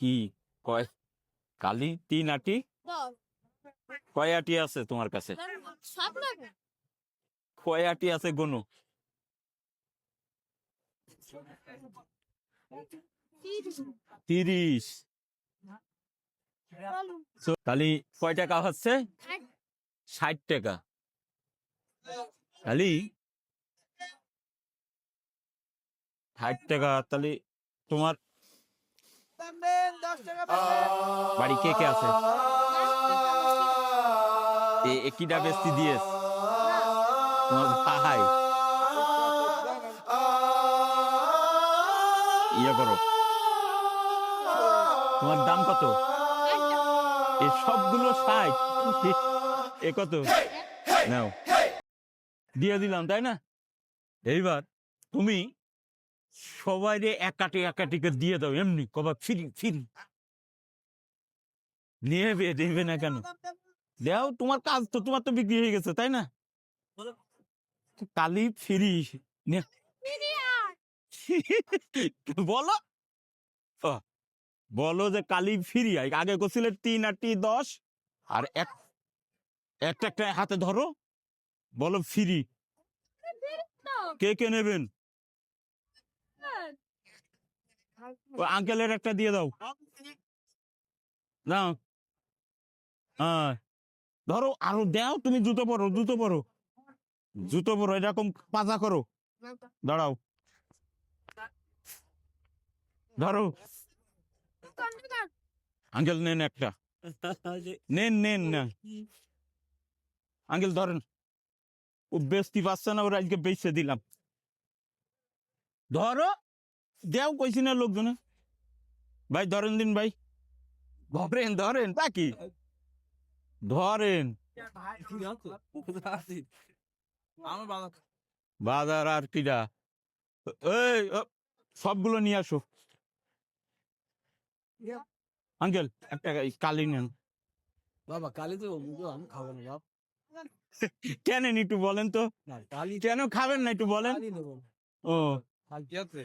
কি কয় কালি 3 আটি? কয় আটি আছে তোমার কাছে? কয় আটি আছে গুনো? 30। কালি কয় টাকা হচ্ছে? 60 টাকা। কালি 60 টাকা। তাহলে তোমার বাড়ি কে কে আছে? কিটা বেস্তি দিয়েছ তোমার ভাই? ইয়ে করো, তোমার দাম কত? এই সবগুলো 60? এ কত? নাও, দিয়ে দিলাম, তাই না? এইবার তুমি সবাই একাটি একাটিকে দিয়ে দাও, এমনি কবা ফিরি ফিরি। নেবে না কেন? দেও, তোমার কাজ তো, তোমার তো বিক্রি হয়ে গেছে, তাই না? কালি ফিরি বলো, বলো যে কালি ফিরি। আগে করছিলে 3 আটি 10, আর একটা একটা হাতে ধরো, বলো ফিরি। কে কে নেবেন? আঙ্কেলের একটা দিয়ে দাও। না, হ্যাঁ, ধরো আরো দাও। তুমি জুতো পরো, জুতো পরো, জুতো পরো, এরকম পাজা করো। দাঁড়াও, ধরো। আঙ্কেল নেন একটা, নেন নেন না, আঙ্কেল ধরেন। ও বেচতে পারছে না, ওরা আজকে বেচে দিলাম। ধরো, দেও কইছি না লোকজনে। ভাই ধরেন দিন, ভাই ধরেন, ধরেন বাকি ধরেন। বাজার আর কিরা? এই সবগুলো নিয়ে আসো। আঙ্কেল একটা কালি নেন। বাবা কালি তো আমি খাবো না বাপ। কেন একটু বলেন তো, না কালি কেন খাবেন না একটু বলেন? কালি নেবো। ও কাল কি আছে?